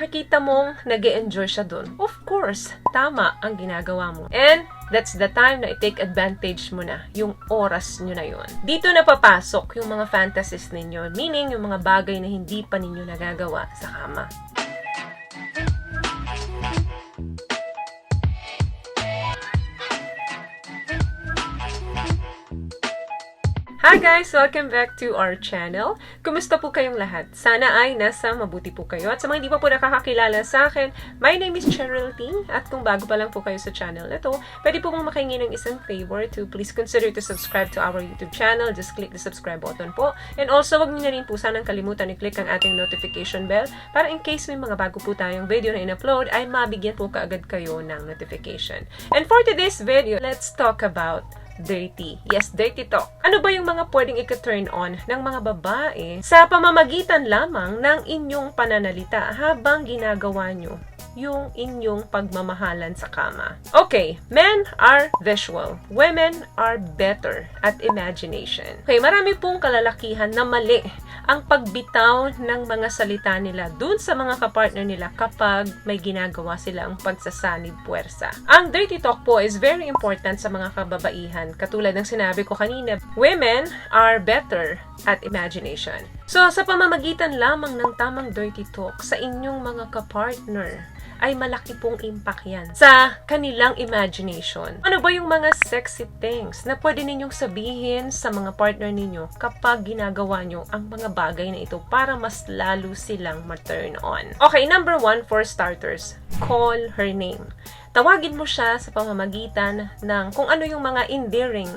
nakikita mong nag-e-enjoy siya dun, of course, tama ang ginagawa mo. And that's the time na i-take advantage mo na yung oras nyo na yun. Dito na papasok yung mga fantasies ninyo, meaning yung mga bagay na hindi pa ninyo nagagawa sa kama. Hi guys! Welcome back to our channel. Kumusta po kayong lahat? Sana ay nasa mabuti po kayo. At sa mga hindi pa po nakakakilala sa akin, my name is Cheryl T. At kung bago pa lang po kayo sa channel ito, pwede po mong makahingi ng isang favor to please consider to subscribe to our YouTube channel. Just click the subscribe button po. And also, wag niyo na rin po sanang kalimutan i-click ang ating notification bell para in case may mga bago po tayong video na in-upload, ay mabigyan po kaagad kayo ng notification. And for today's video, let's talk about dirty. Yes, dirty talk. Ano ba yung mga pwedeng i-turn on ng mga babae sa pamamagitan lamang ng inyong pananalita habang ginagawa nyo yung inyong pagmamahalan sa kama? Okay, men are visual. Women are better at imagination. Okay, marami pong kalalakihan na mali ang pagbitaw ng mga salita nila dun sa mga kapartner nila kapag may ginagawa silang pagsasanib puwersa. Ang dirty talk po is very important sa mga kababaihan. Katulad ng sinabi ko kanina, women are better at imagination. So, sa pamamagitan lamang ng tamang dirty talk sa inyong mga kapartner, ay malaki pong impact yan sa kanilang imagination. Ano ba yung mga sexy things na pwede ninyong sabihin sa mga partner ninyo kapag ginagawa nyo ang mga bagay na ito para mas lalo silang ma-turn on? Okay, number 1 for starters, call her name. Tawagin mo siya sa pamamagitan ng kung ano yung mga endearing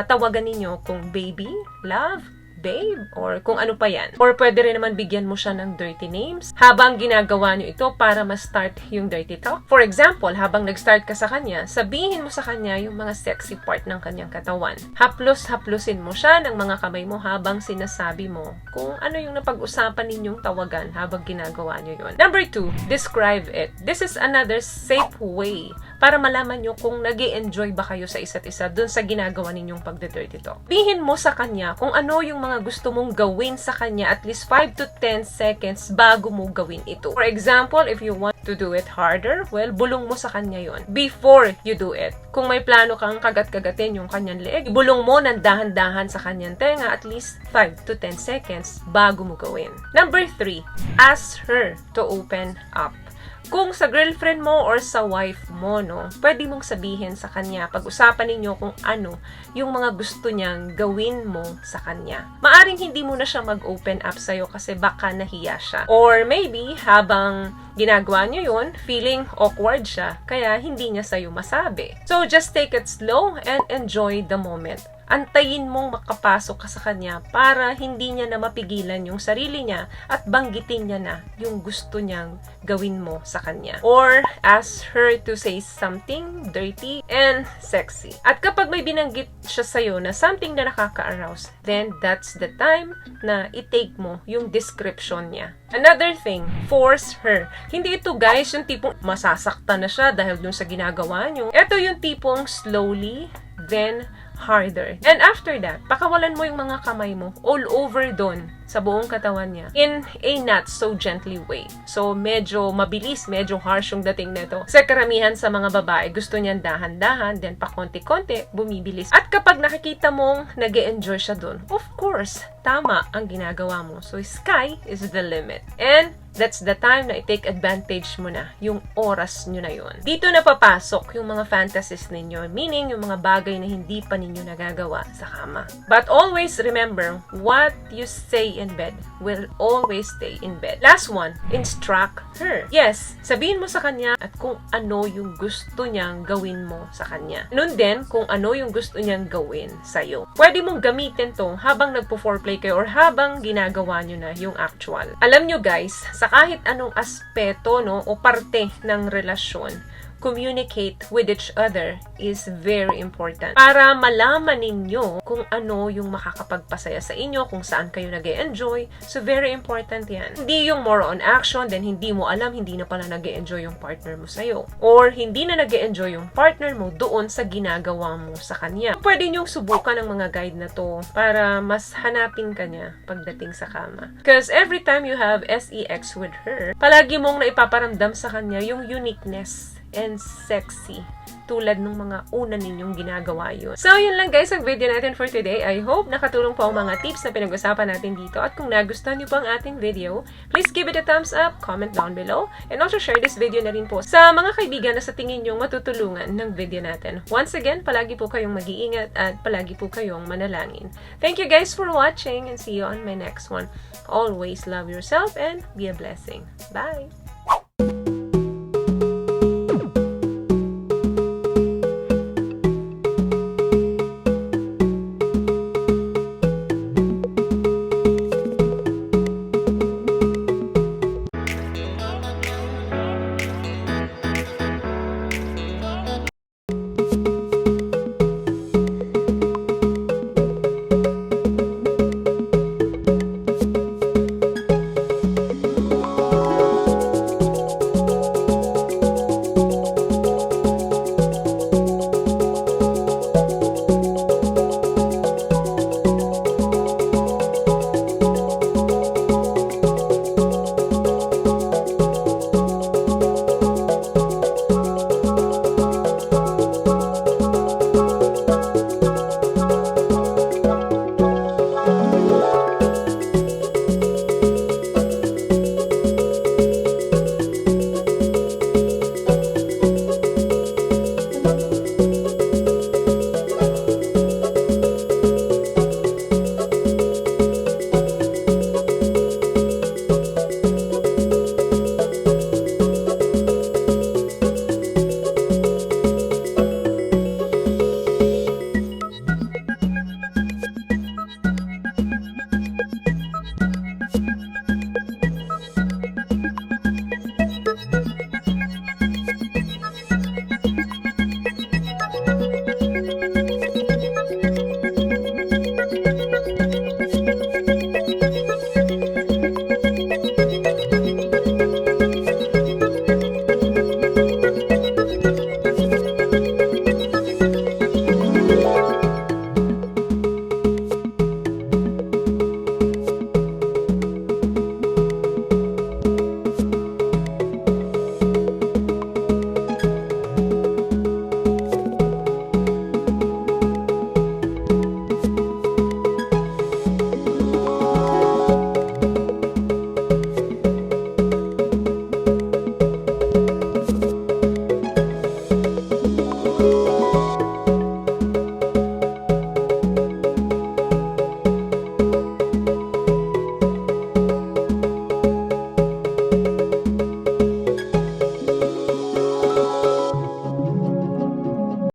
tawagan ninyo, kung baby, love, babe, or kung ano pa yan. Or pwede rin naman bigyan mo siya ng dirty names habang ginagawa nyo ito para ma-start yung dirty talk. For example, habang nag-start ka sa kanya, sabihin mo sa kanya yung mga sexy part ng kanyang katawan. Haplos-haplusin mo siya ng mga kamay mo habang sinasabi mo kung ano yung napag-usapan ninyong tawagan habang ginagawa nyo yun. Number 2, describe it. This is another safe way para malaman nyo kung nag-e-enjoy ba kayo sa isa't isa dun sa ginagawa ninyong pagde-dirty talk. Sabihin mo sa kanya kung ano yung mga gusto mong gawin sa kanya at least 5 to 10 seconds bago mo gawin ito. For example, if you want to do it harder, well, bulong mo sa kanya yon before you do it. Kung may plano kang kagat-kagatin yung kanyang leeg, bulong mo ng dahan-dahan sa kanyang tenga at least 5 to 10 seconds bago mo gawin. Number 3, ask her to open up. Kung sa girlfriend mo or sa wife mo, no, pwede mong sabihin sa kanya, pag-usapan ninyo kung ano yung mga gusto niyang gawin mo sa kanya. Maaring hindi mo na siya mag-open up sa'yo kasi baka nahiya siya. Or maybe, habang ginagawa niyo yun, feeling awkward siya, kaya hindi niya sa'yo masabi. So, just take it slow and enjoy the moment. Antayin mong makapasok ka sa kanya para hindi niya na mapigilan yung sarili niya at banggitin niya na yung gusto niyang gawin mo sa kanya. Or ask her to say something dirty and sexy. At kapag may binanggit siya sa'yo na something na nakaka-arouse, then that's the time na i-take mo yung description niya. Another thing, force her. Hindi ito guys yung tipong masasaktan na siya dahil dun sa ginagawa niyo. Ito yung tipong slowly, then harder. And after that, pakawalan mo yung mga kamay mo all over doon sa buong katawan niya in a not so gently way. So, medyo mabilis, medyo harsh yung dating nito. Sa karamihan sa mga babae, gusto niyan dahan-dahan, then pa konti-konti, bumibilis. At kapag nakikita mong nag-e-enjoy siya doon, of course, tama ang ginagawa mo. So, sky is the limit. And that's the time na i-take advantage mo na yung oras nyo na yun. Dito na papasok yung mga fantasies ninyo, meaning yung mga bagay na hindi pa ninyo nagagawa sa kama. But always remember, what you say in bed will always stay in bed. Last one, instruct her. Yes, sabihin mo sa kanya at kung ano yung gusto niyang gawin mo sa kanya. Nun din, kung ano yung gusto niyang gawin sa'yo. Pwede mong gamitin to habang nagpo-foreplay kayo or habang ginagawa nyo na yung actual. Alam nyo guys, sa kahit anong aspeto, no, o parte ng relasyon, communicate with each other is very important. Para malaman ninyo kung ano yung makakapagpasaya sa inyo, kung saan kayo nag-e-enjoy. So, very important yan. Hindi yung more on action, then hindi mo alam, hindi na pala nag-e-enjoy yung partner mo sa'yo. Or, hindi na nag-e-enjoy yung partner mo doon sa ginagawa mo sa kanya. Pwede nyong subukan ang mga guide na to para mas hanapin ka niya pagdating sa kama. Because every time you have sex with her, palagi mong naipaparamdam sa kanya yung uniqueness and sexy tulad ng mga una ninyong ginagawa yun. So, yun lang guys ang video natin for today. I hope nakatulong po ang mga tips na pinag-usapan natin dito. At kung nagustuhan niyo po ang ating video, please give it a thumbs up, comment down below, and also share this video na rin po sa mga kaibigan na sa tingin nyong matutulungan ng video natin. Once again, palagi po kayong mag-iingat at palagi po kayong manalangin. Thank you guys for watching and see you on my next one. Always love yourself and be a blessing. Bye!